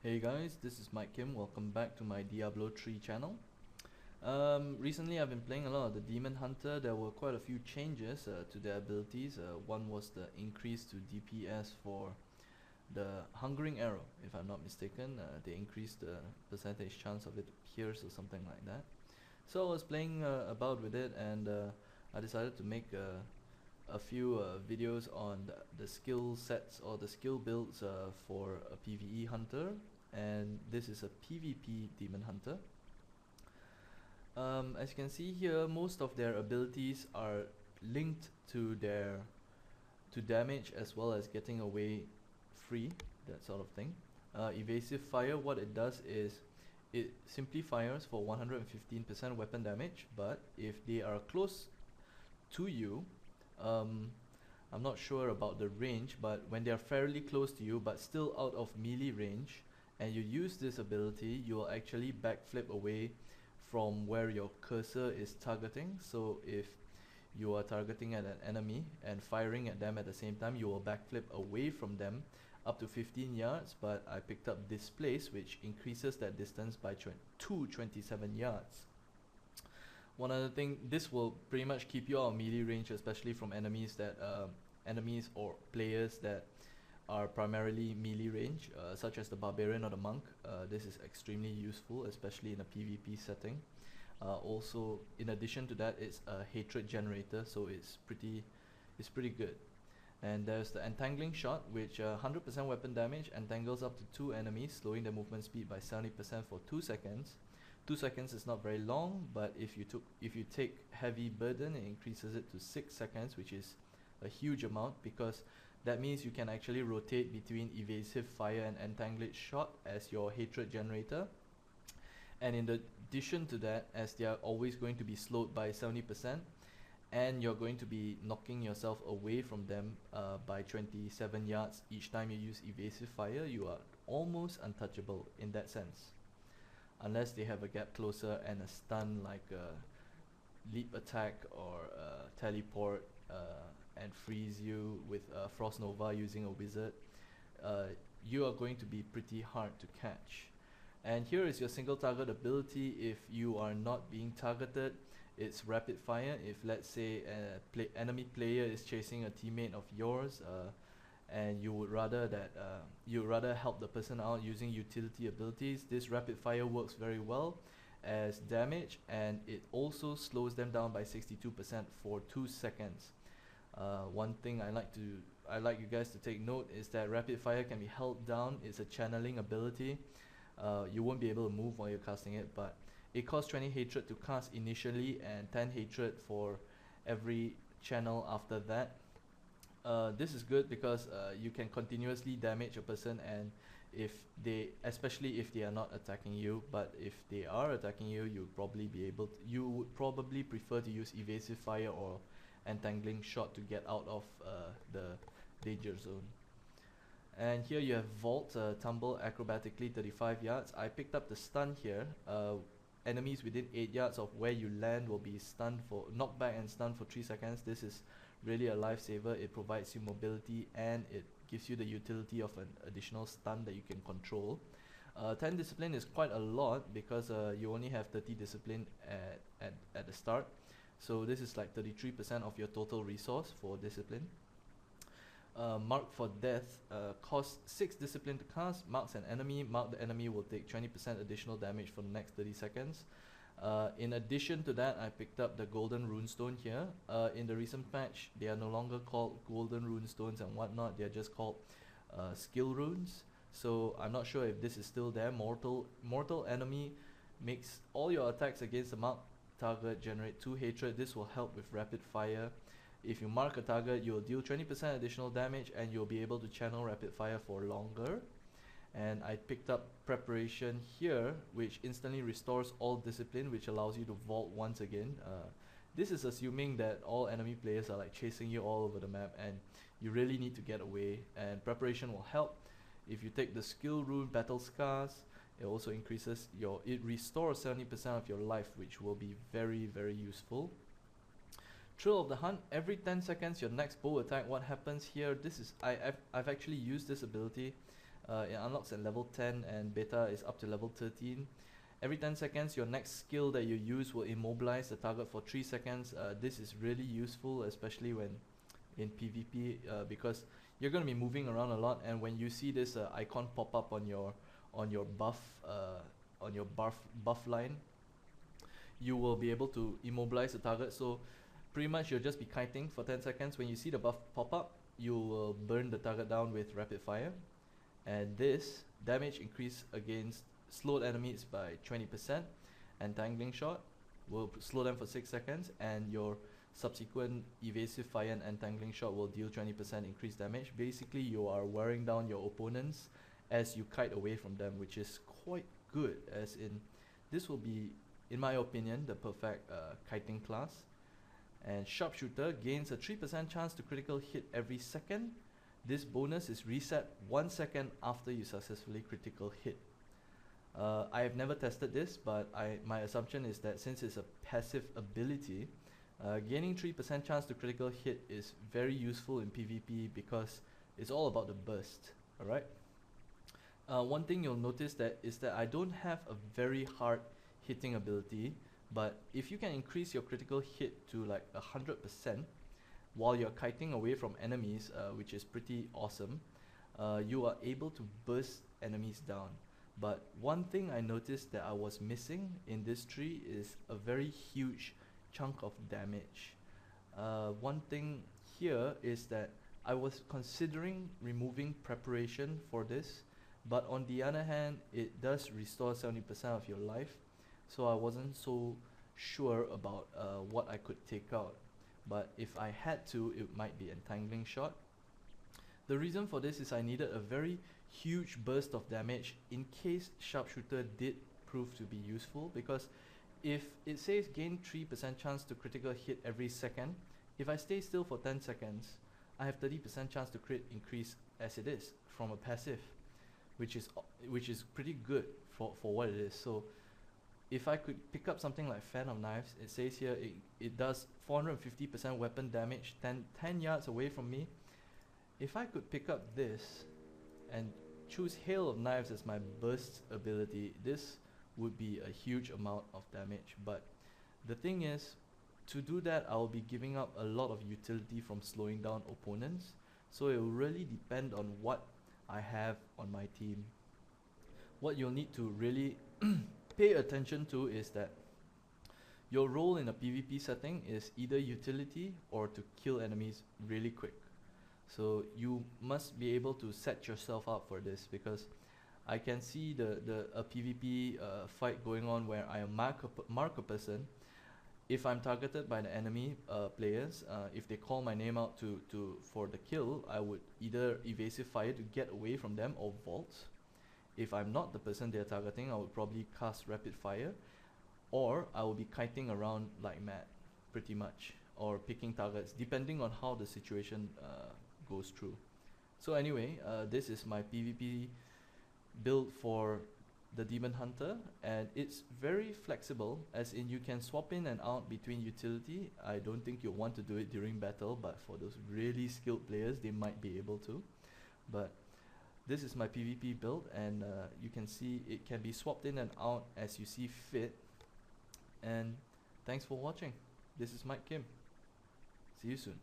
Hey guys, this is Mike Kim. Welcome back to my Diablo 3 channel. Recently I've been playing a lot of the Demon Hunter. There were quite a few changes to their abilities. One was the increase to DPS for the Hungering Arrow, if I'm not mistaken. They increased the percentage chance of it to pierce or something like that. So I was playing about with it, and I decided to make a few videos on the skill sets or the skill builds for a PvE hunter, and this is a PvP demon hunter. As you can see here, most of their abilities are linked to damage as well as getting away free, that sort of thing. Evasive fire, what it does is it simply fires for 115% weapon damage, but if they are close to you, I'm not sure about the range, but when they are fairly close to you but still out of melee range and you use this ability, you will actually backflip away from where your cursor is targeting. So if you are targeting at an enemy and firing at them at the same time, you will backflip away from them up to 15 yards, but I picked up Displace, which increases that distance by 27 yards. One other thing, this will pretty much keep you out of melee range, especially from enemies or players that are primarily melee range, such as the barbarian or the monk. This is extremely useful, especially in a PvP setting. Also, in addition to that, it's a hatred generator, so it's pretty good. And there's the entangling shot, which 100% weapon damage, entangles up to 2 enemies, slowing their movement speed by 70% for 2 seconds. 2 seconds is not very long, but if you take heavy burden, it increases it to 6 seconds, which is a huge amount, because that means you can actually rotate between evasive fire and entangling shot as your hatred generator. And in addition to that, as they are always going to be slowed by 70%, and you're going to be knocking yourself away from them by 27 yards each time you use evasive fire, you are almost untouchable in that sense. Unless they have a gap closer and a stun like a leap attack or teleport and freeze you with Frost Nova using a wizard, you are going to be pretty hard to catch. And here is your single target ability. If you are not being targeted, it's rapid fire. If, let's say, an enemy player is chasing a teammate of yours, and you would rather help the person out using utility abilities, this rapid fire works very well as damage, and it also slows them down by 62% for 2 seconds. One thing I like you guys to take note is that rapid fire can be held down. It's a channeling ability. You won't be able to move while you're casting it, but it costs 20 hatred to cast initially and 10 hatred for every channel after that. This is good because you can continuously damage a person, and especially if they are not attacking you. But if they are attacking you, you would probably prefer to use evasive fire or entangling shot to get out of the danger zone. And here you have Vault, tumble acrobatically 35 yards. I picked up the stun here. Enemies within 8 yards of where you land will be knocked back and stunned for 3 seconds. This is really a lifesaver. It provides you mobility and it gives you the utility of an additional stun that you can control. 10 discipline is quite a lot because you only have 30 discipline at the start. So this is like 33% of your total resource for discipline. Mark for Death costs 6 discipline to cast. Marks an enemy. Mark the enemy will take 20% additional damage for the next 30 seconds. In addition to that, I picked up the Golden Runestone here. In the recent patch, they are no longer called Golden Runestones and whatnot. They are just called Skill Runes. So I'm not sure if this is still there. Mortal enemy makes all your attacks against the marked target generate 2 hatred. This will help with rapid fire. If you mark a target, you'll deal 20% additional damage and you'll be able to channel rapid fire for longer. And I picked up Preparation here, which instantly restores all discipline, which allows you to vault once again. This is assuming that all enemy players are like chasing you all over the map and you really need to get away, and Preparation will help. If you take the skill rune Battle Scars, it also it restores 70% of your life, which will be very, very useful. Thrill of the Hunt, every 10 seconds your next bow attack. What happens here, I've actually used this ability It unlocks at level 10 and beta is up to level 13. Every 10 seconds, your next skill that you use will immobilize the target for 3 seconds. This is really useful, especially when in PvP, because you're going to be moving around a lot, and when you see this icon pop up on your buff buff line, you will be able to immobilize the target. So pretty much you'll just be kiting for 10 seconds. When you see the buff pop up, you will burn the target down with rapid fire, and this damage increase against slowed enemies by 20%, and tangling shot will slow them for 6 seconds, and your subsequent evasive fire and entangling shot will deal 20% increased damage. Basically, you are wearing down your opponents as you kite away from them, which is quite good, as in this will be, in my opinion, the perfect kiting class. And sharpshooter gains a 3% chance to critical hit every second. This bonus is reset 1 second after you successfully critical hit. I have never tested this, but my assumption is that since it's a passive ability, gaining 3% chance to critical hit is very useful in PvP because it's all about the burst. Alright. One thing you'll notice is that I don't have a very hard hitting ability, but if you can increase your critical hit to like 100% while you're kiting away from enemies, which is pretty awesome, you are able to burst enemies down. But one thing I noticed that I was missing in this tree is a very huge chunk of damage. One thing here is that I was considering removing preparation for this, but on the other hand, it does restore 70% of your life, so I wasn't so sure about what I could take out. But if I had to, it might be entangling shot. The reason for this is I needed a very huge burst of damage in case sharpshooter did prove to be useful, because if it says gain 3% chance to critical hit every second, if I stay still for 10 seconds, I have 30% chance to crit increase as it is from a passive, which is pretty good for what it is. So if I could pick up something like Fan of Knives, it says here it does 450% weapon damage 10 yards away from me. If I could pick up this and choose Hail of Knives as my burst ability, this would be a huge amount of damage. But the thing is, to do that, I'll be giving up a lot of utility from slowing down opponents, so it will really depend on what I have on my team. What you'll need to really pay attention to is that your role in a PvP setting is either utility or to kill enemies really quick. So you must be able to set yourself up for this, because I can see a PvP fight going on where I mark a person. If I'm targeted by the enemy players, if they call my name out for the kill, I would either evasive fire to get away from them or vault. If I'm not the person they're targeting, I would probably cast rapid fire, or I will be kiting around like mad, pretty much, or picking targets depending on how the situation goes through. So anyway, this is my PvP build for the Demon Hunter, and it's very flexible, as in you can swap in and out between utility. I don't think you'll want to do it during battle, but for those really skilled players, they might be able to. But this is my PvP build, and you can see it can be swapped in and out as you see fit. And thanks for watching. This is Mike Kim. See you soon.